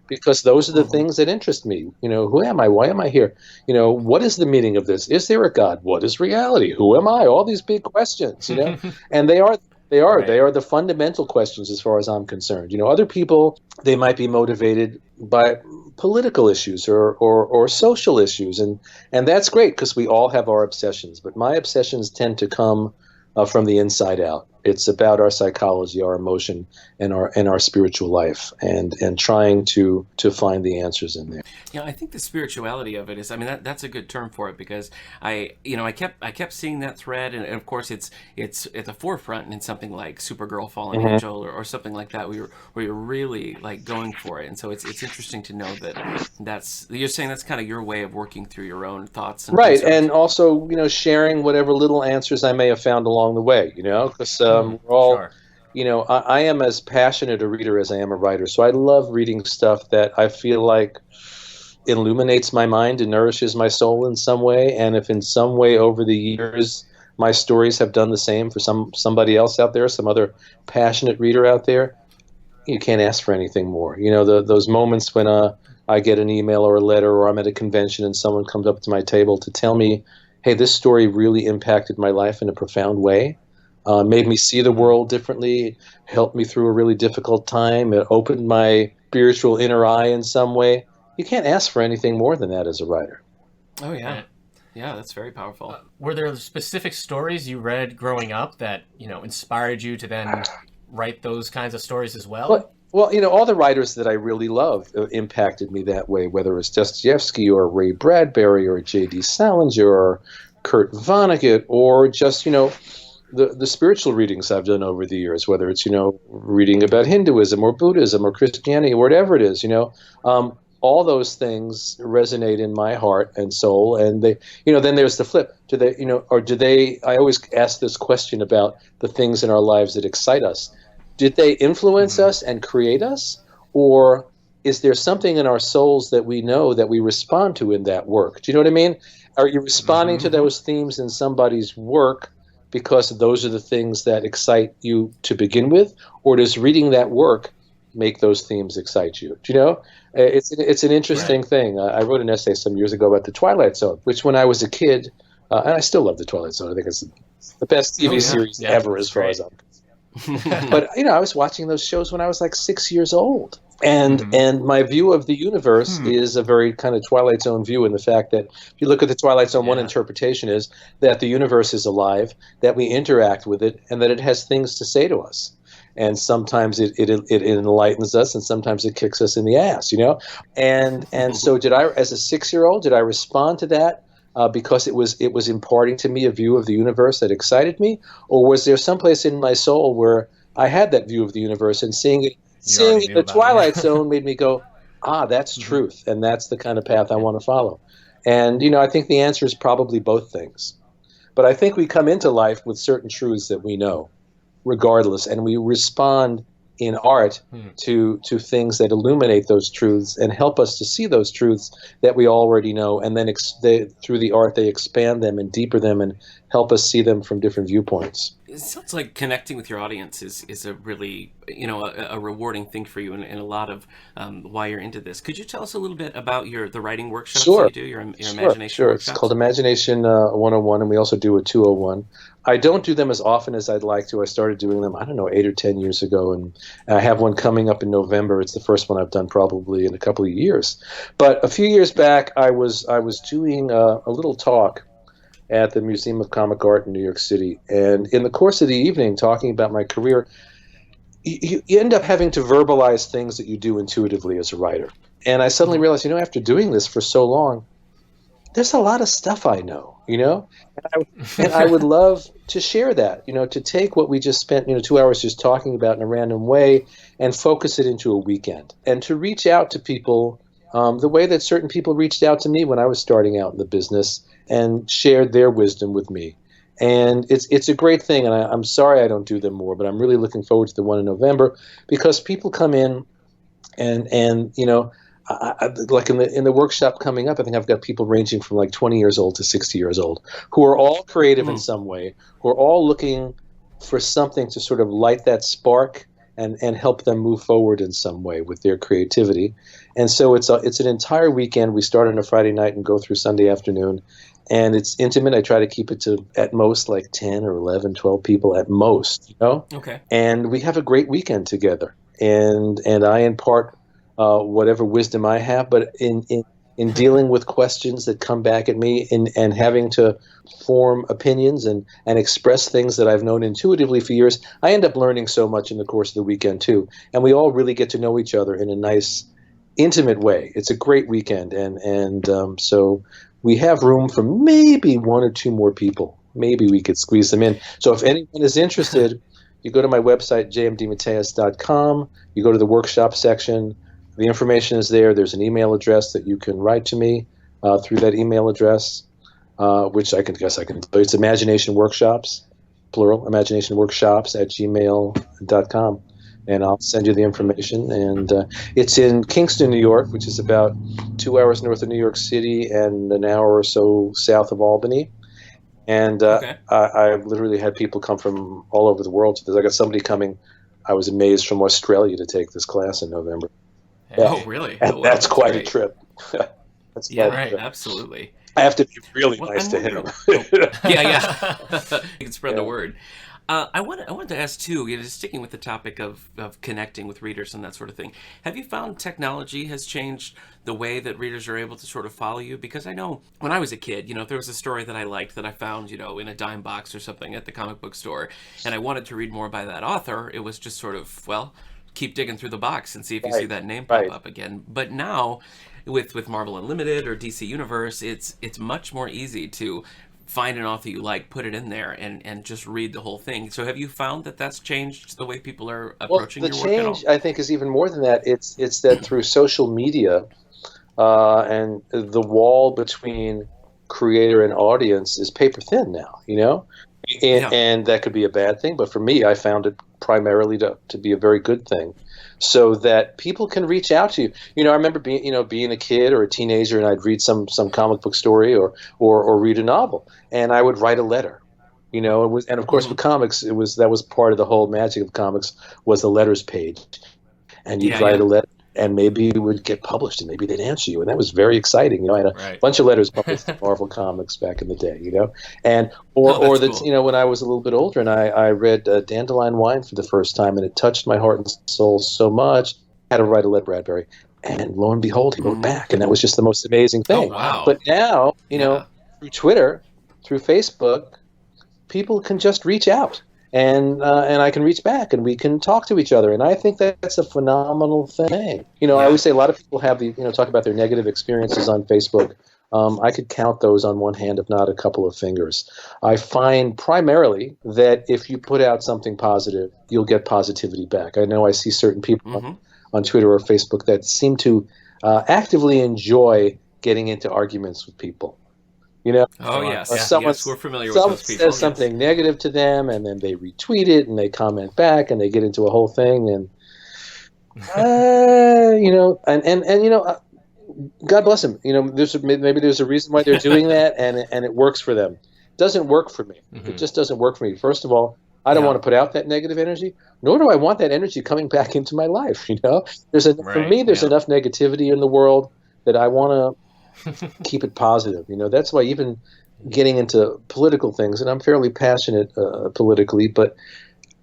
Because those are the things that interest me. Who am I? Why am I here? What is the meaning of this? Is there a God? What is reality? Who am I? All these big questions, And they are the fundamental questions as far as I'm concerned. Other people, they might be motivated by political issues or social issues, and that's great because we all have our obsessions. But my obsessions tend to come from the inside out. It's about our psychology, our emotion, and our spiritual life, and trying to find the answers in there. I think the spirituality of it is, that's a good term for it, because I kept seeing that thread, and of course it's at the forefront in something like Supergirl, Fallen Angel, or something like that, where you're really going for it. And so it's interesting to know that you're saying that's kind of your way of working through your own thoughts. And right, concerns. And also sharing whatever little answers I may have found along the way. Because we're all. Sure. I am as passionate a reader as I am a writer, so I love reading stuff that I feel like illuminates my mind and nourishes my soul in some way. And if in some way over the years my stories have done the same for somebody else out there, some other passionate reader out there, you can't ask for anything more. Those moments when I get an email or a letter, or I'm at a convention and someone comes up to my table to tell me, hey, this story really impacted my life in a profound way. Made me see the world differently, helped me through a really difficult time, it opened my spiritual inner eye in some way. You can't ask for anything more than that as a writer. Oh, yeah. Yeah, that's very powerful. Were there specific stories you read growing up that, inspired you to then write those kinds of stories as well? Well, all the writers that I really love impacted me that way, whether it's Dostoevsky or Ray Bradbury or J.D. Salinger or Kurt Vonnegut or just, the spiritual readings I've done over the years, whether it's, reading about Hinduism or Buddhism or Christianity or whatever it is, all those things resonate in my heart and soul. And they, then there's the flip. Do they, I always ask this question about the things in our lives that excite us. Did they influence us and create us? Or is there something in our souls that we know that we respond to in that work? Do you know what I mean? Are you responding to those themes in somebody's work because those are the things that excite you to begin with? Or does reading that work make those themes excite you? Do you know? It's an interesting thing. I wrote an essay some years ago about The Twilight Zone, which when I was a kid, and I still love The Twilight Zone. I think it's the best TV series ever as far as I'm concerned. But, I was watching those shows when I was like 6 years old. And my view of the universe is a very kind of Twilight Zone view, in the fact that if you look at the Twilight Zone, one interpretation is that the universe is alive, that we interact with it, and that it has things to say to us. And sometimes it enlightens us, and sometimes it kicks us in the ass, And so did I, as a 6-year-old, did I respond to that because it was imparting to me a view of the universe that excited me? Or was there someplace in my soul where I had that view of the universe, and seeing it in the Twilight Zone made me go, that's truth, and that's the kind of path I want to follow. And, I think the answer is probably both things. But I think we come into life with certain truths that we know, regardless, and we respond in art to things that illuminate those truths and help us to see those truths that we already know, and then through the art they expand them and deepen them and help us see them from different viewpoints. It sounds like connecting with your audience is a really, a rewarding thing for you, and a lot of why you're into this. Could you tell us a little bit about the writing workshops that you do, your imagination workshops? It's called Imagination 101, and we also do a 201. I don't do them as often as I'd like to. I started doing them, 8 or 10 years ago, and I have one coming up in November. It's the first one I've done probably in a couple of years. But a few years back, I was doing a little talk at the Museum of Comic Art in New York City. And in the course of the evening, talking about my career, you end up having to verbalize things that you do intuitively as a writer. And I suddenly realized, after doing this for so long, there's a lot of stuff I know, and I would love to share that, to take what we just spent, 2 hours just talking about in a random way and focus it into a weekend, and to reach out to people the way that certain people reached out to me when I was starting out in the business and shared their wisdom with me. And it's a great thing, and I'm sorry I don't do them more, but I'm really looking forward to the one in November, because people come in and like in the workshop coming up, I think I've got people ranging from like 20 years old to 60 years old, who are all creative in some way, who are all looking for something to sort of light that spark and help them move forward in some way with their creativity. And so it's an entire weekend. We start on a Friday night and go through Sunday afternoon. And it's intimate. I try to keep it to at most like 10 or 11, 12 people at most, Okay. And we have a great weekend together. And I impart whatever wisdom I have, but in dealing with questions that come back at me and having to form opinions and express things that I've known intuitively for years, I end up learning so much in the course of the weekend too. And we all really get to know each other in a nice, intimate way. It's a great weekend. And so we have room for maybe 1 or 2 more people. Maybe we could squeeze them in. So if anyone is interested, you go to my website, jmdmatteis.com. You go to the workshop section. The information is there. There's an email address that you can write to me through that email address, which I can. It's Imagination Workshops, plural, imaginationworkshops@gmail.com. And I'll send you the information. And it's in Kingston, New York, which is about 2 hours north of New York City and an hour or so south of Albany. And I've literally had people come from all over the world to this. I got somebody coming, I was amazed, from Australia to take this class in November. Oh, really? And that's quite a trip. Absolutely. I have to be really nice to him. Yeah. You can spread the word. I wanted to ask too, just sticking with the topic of connecting with readers and that sort of thing. Have you found technology has changed the way that readers are able to sort of follow you? Because I know when I was a kid, if there was a story that I liked that I found, in a dime box or something at the comic book store, and I wanted to read more by that author, it was just sort of, well, keep digging through the box and see if you see that name pop up again. But now, with Marvel Unlimited or DC Universe, it's much more easy to find an author you like, put it in there, and just read the whole thing. So have you found that that's changed the way people are approaching your work at all? The change, I think, is even more than that. It's that through social media and the wall between creator and audience is paper thin now, And that could be a bad thing, but for me, I found it primarily to be a very good thing, so that people can reach out to you. I remember being a kid or a teenager, and I'd read some comic book story or read a novel, and I would write a letter. And of course with comics, that was part of the whole magic of comics was the letters page, and you'd write a letter. And maybe it would get published, and maybe they'd answer you, and that was very exciting. I had a bunch of letters published in Marvel Comics back in the day, and or cool. When I was a little bit older, and I read Dandelion Wine for the first time, and it touched my heart and soul so much. I had to write a letter, Bradbury, and lo and behold, he wrote back, and that was just the most amazing thing. Oh, wow. But now, through Twitter, through Facebook, people can just reach out. And I can reach back, and we can talk to each other, and I think that's a phenomenal thing. I always say a lot of people have talk about their negative experiences on Facebook. I could count those on one hand, if not a couple of fingers. I find primarily that if you put out something positive, you'll get positivity back. I know I see certain people on Twitter or Facebook that seem to actively enjoy getting into arguments with people. Oh yes, yes, we're familiar with those people. Someone says something negative to them, and then they retweet it, and they comment back, and they get into a whole thing, and God bless them. Maybe there's a reason why they're doing that, and it works for them. It doesn't work for me. It just doesn't work for me. First of all, I don't want to put out that negative energy, nor do I want that energy coming back into my life. For me, there's enough negativity in the world that I want to keep it positive. That's why even getting into political things, and I'm fairly passionate politically, but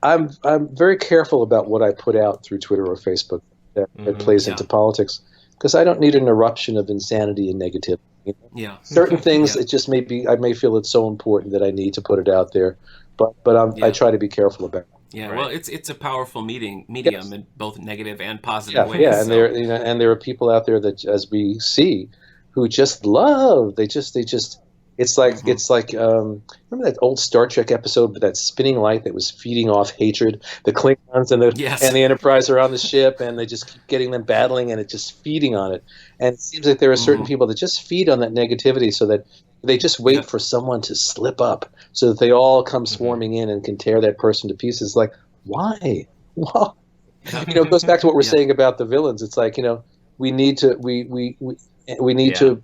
I'm very careful about what I put out through Twitter or Facebook that plays into politics, because I don't need an eruption of insanity and negativity. Certain things, it just I may feel it's so important that I need to put it out there, but I try to be careful about it. Yeah, well, it's a powerful medium in both negative and positive ways. Yeah, and there are people out there that, as we see, who just love. It's like remember that old Star Trek episode with that spinning light that was feeding off hatred? The Klingons and the Enterprise are on the ship, and they just keep getting them battling, and it's just feeding on it. And it seems like there are certain people that just feed on that negativity, so that they just wait for someone to slip up, so that they all come swarming in and can tear that person to pieces. Like, why? Well, it goes back to what we're saying about the villains. It's like, we need to we need to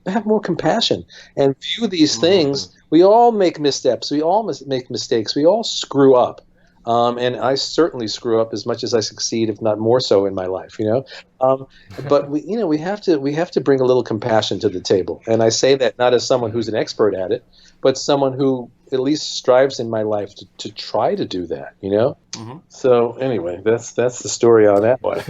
have more compassion and view these things. We all make missteps. We all make mistakes. We all screw up. And I certainly screw up as much as I succeed, if not more so in my life, But we have to bring a little compassion to the table. And I say that not as someone who's an expert at it, but someone who at least strives in my life to try to do that, So anyway, that's the story on that one.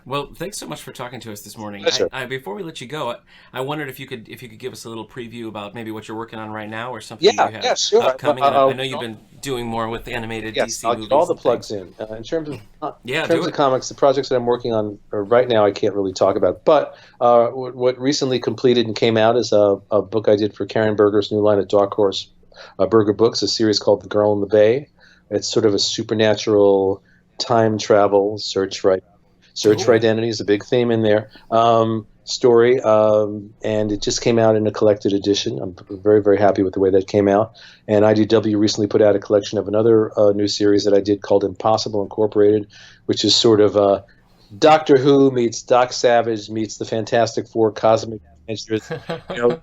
Well, thanks so much for talking to us this morning. Before we let you go, I wondered if you could give us a little preview about maybe what you're working on right now, or something you have sure. upcoming. I know you've been doing more with animated DC movies. I'll get all the plugs in. In terms of comics, the projects that I'm working on right now, I can't really talk about. But what recently completed and came out is a book I did for Karen Berger's new line at Dark Horse Berger Books, a series called The Girl in the Bay. It's sort of a supernatural time travel search for identity is a big theme in there. Story, and it just came out in a collected edition. I'm very, very happy with the way that came out. And IDW recently put out a collection of another new series that I did called Impossible Incorporated, which is sort of Doctor Who meets Doc Savage meets the Fantastic Four Cosmic Adventures.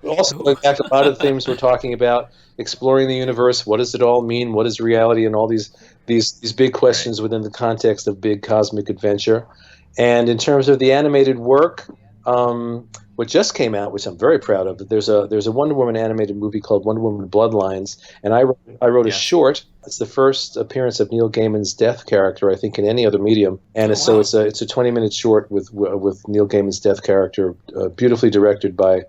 Also going back to a lot of the themes we're talking about, exploring the universe. What does it all mean? What is reality? And all these big questions within the context of big cosmic adventure. And in terms of the animated work, what just came out, which I'm very proud of, that there's a Wonder Woman animated movie called Wonder Woman Bloodlines, and I wrote a short It's the first appearance of Neil Gaiman's Death character, I think, in any other medium. And so it's a 20-minute short with Neil Gaiman's Death character, beautifully directed by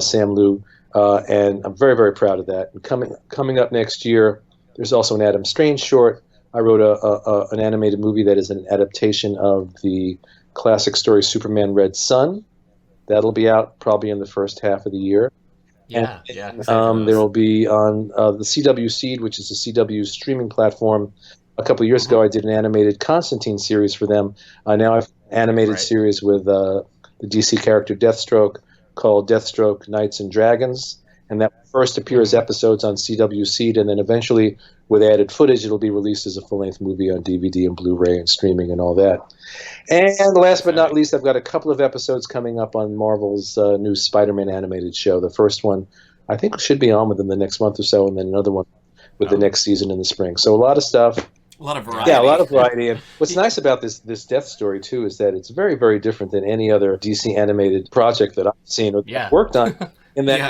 Sam Liu. And I'm very, very proud of that. And coming up next year, there's also an Adam Strange short. I wrote an animated movie that is an adaptation of the classic story Superman Red Sun. That'll be out probably in the first half of the year. Yeah. There will be on the CW Seed, which is a CW streaming platform. A couple of years ago, I did an animated Constantine series for them. Now I've an animated series with the DC character Deathstroke called Deathstroke Knights and Dragons. And that first appear as episodes on CW Seed, and then eventually, with added footage, it'll be released as a full-length movie on DVD and Blu-ray and streaming and all that. And last but not least, I've got a couple of episodes coming up on Marvel's new Spider-Man animated show. The first one, I think, should be on within the next month or so, and then another one with the next season in the spring. So a lot of stuff. A lot of variety. Yeah, a lot of variety. And what's nice about this Death story, too, is that it's very, very different than any other DC animated project that I've seen or worked on. In that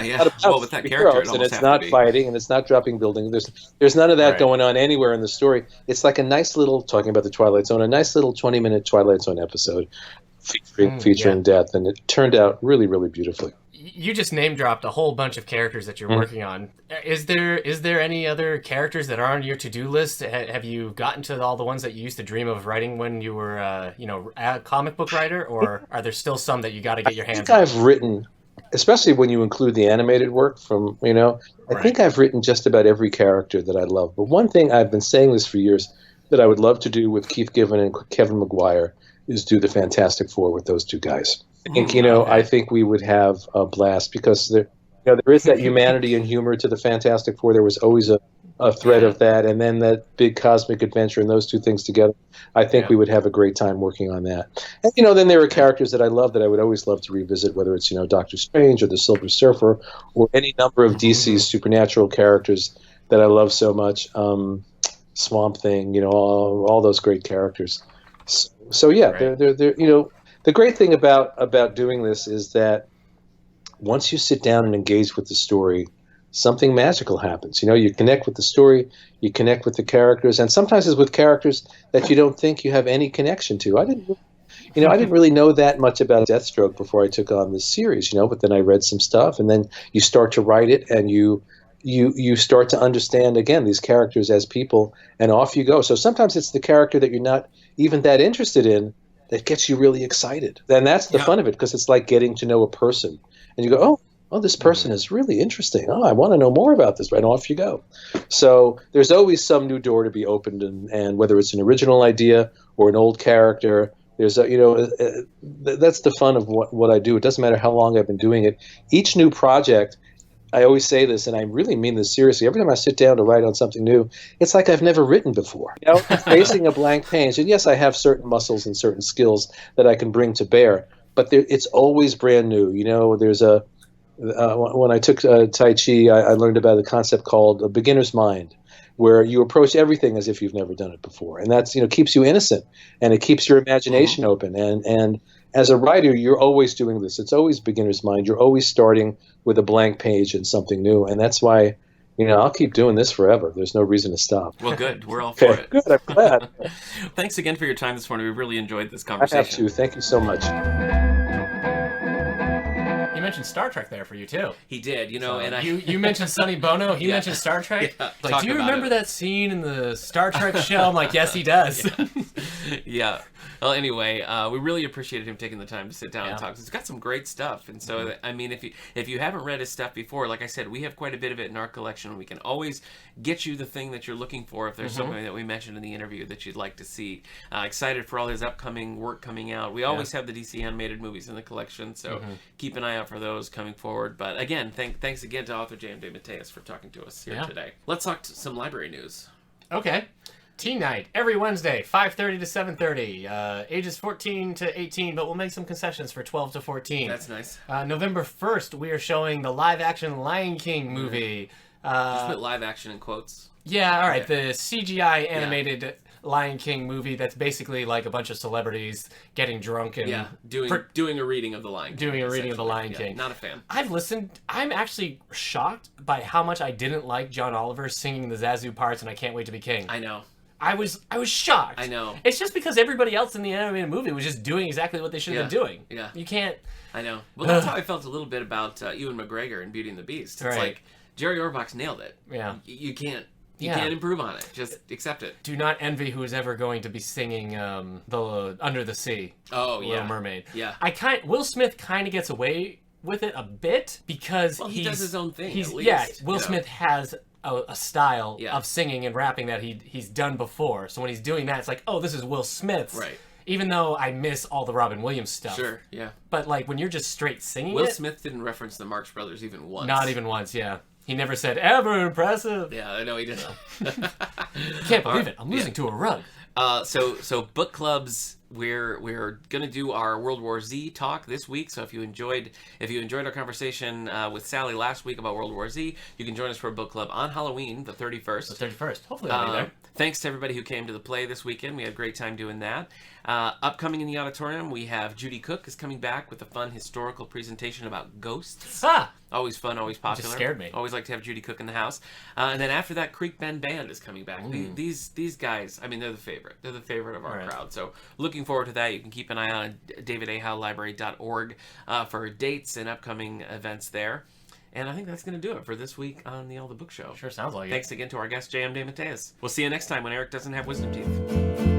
well, with that character, and it's not fighting, and it's not dropping buildings. There's none of that going on anywhere in the story. It's like a nice little, talking about the Twilight Zone, a nice little 20-minute Twilight Zone episode featuring Death, and it turned out really, really beautifully. You just name dropped a whole bunch of characters that you're working on. Is there any other characters that are on your to-do list? Have you gotten to all the ones that you used to dream of writing when you were, a comic book writer, or are there still some that you got to get your hands on? I've written, especially when you include the animated work from, I think I've written just about every character that I love. But one thing, I've been saying this for years, that I would love to do with Keith Giffen and Kevin Maguire is do the Fantastic Four with those two guys. I think, I think we would have a blast because there is that humanity and humor to the Fantastic Four. There was always a thread of that, and then that big cosmic adventure and those two things together. I think we would have a great time working on that. And, then there are characters that I love that I would always love to revisit, whether it's, Doctor Strange or the Silver Surfer or any number of DC's supernatural characters that I love so much. Swamp Thing, all those great characters. So they're the great thing about doing this is that once you sit down and engage with the story, something magical happens. You connect with the story, you connect with the characters, and sometimes it's with characters that you don't think you have any connection to. I didn't really know that much about Deathstroke before I took on this series, but then I read some stuff, and then you start to write it, and you start to understand, again, these characters as people, and off you go. So sometimes it's the character that you're not even that interested in that gets you really excited. And that's the fun of it, because it's like getting to know a person. And you go, oh, this person is really interesting. Oh, I want to know more about this. Right, off you go. So there's always some new door to be opened, and whether it's an original idea or an old character, there's that's the fun of what I do. It doesn't matter how long I've been doing it. Each new project, I always say this, and I really mean this seriously. Every time I sit down to write on something new, it's like I've never written before. It's facing a blank page. And yes, I have certain muscles and certain skills that I can bring to bear, but it's always brand new. There's when I took Tai Chi, I learned about a concept called a beginner's mind, where you approach everything as if you've never done it before. And that's, keeps you innocent, and it keeps your imagination open. And as a writer, you're always doing this. It's always beginner's mind. You're always starting with a blank page and something new. And that's why, I'll keep doing this forever. There's no reason to stop. Well, good. We're all for it. Good. I'm glad. Thanks again for your time this morning. We really enjoyed this conversation. I have to. Thank you so much. He mentioned Star Trek there for you too. He did, you mentioned Sonny Bono. He mentioned Star Trek. Yeah, do you remember that scene in the Star Trek show? I'm like, yes, he does. Yeah. Well, anyway, we really appreciated him taking the time to sit down and talk. He's got some great stuff, and so I mean, if you haven't read his stuff before, like I said, we have quite a bit of it in our collection. We can always get you the thing that you're looking for if there's something that we mentioned in the interview that you'd like to see. Excited for all his upcoming work coming out. We always have the DC animated movies in the collection, so keep an eye out for those coming forward. But again, thanks again to author J.M. DeMatteis for talking to us here today. Let's talk some library news. Okay. Teen Night, every Wednesday, 5:30 to 7:30. Ages 14 to 18, but we'll make some concessions for 12 to 14. That's nice. November 1st, we are showing the live-action Lion King movie. Just put live action in quotes. Yeah, all right. The CGI animated Lion King movie that's basically like a bunch of celebrities getting drunk and doing a reading of the Lion King. Doing a reading of the Lion King. Not a fan. I've listened. I'm actually shocked by how much I didn't like John Oliver singing the Zazu parts and I Can't Wait to Be King. I know. I was shocked. I know. It's just because everybody else in the animated movie was just doing exactly what they should have been doing. Yeah. You can't... I know. Well, that's how I felt a little bit about Ewan McGregor in Beauty and the Beast. It's like, Jerry Orbach's nailed it. Yeah. You can't improve on it. Just accept it. Do not envy who is ever going to be singing the Under the Sea. Oh, Little Mermaid. Yeah. Will Smith kind of gets away with it a bit because he does his own thing, at least. Yeah, Will Smith has a style of singing and rapping that he's done before. So when he's doing that, it's like, oh, this is Will Smith's. Right. Even though I miss all the Robin Williams stuff. Sure, yeah. But like when you're just straight singing Will Smith didn't reference the Marx Brothers even once. Not even once, yeah. He never said, ever impressive. Yeah, I know he didn't. Can't believe it. I'm losing to a rug. So book clubs, we're gonna do our World War Z talk this week. So if you enjoyed our conversation with Sally last week about World War Z, you can join us for a book club on Halloween, the 31st. The 31st. Hopefully I'll be there. Thanks to everybody who came to the play this weekend. We had a great time doing that. Upcoming in the auditorium, we have Judy Cook is coming back with a fun historical presentation about ghosts. Always fun, always popular. Just scared me. Always like to have Judy Cook in the house. And then after that, Creek Bend Band is coming back. These guys, I mean, they're the favorite. They're the favorite of our crowd. So looking forward to that. You can keep an eye on davidahowlibrary.org for dates and upcoming events there. And I think that's going to do it for this week on the All the Book Show. Sure sounds like it. Thanks again to our guest, J.M. DeMatteis. We'll see you next time when Eric doesn't have wisdom teeth.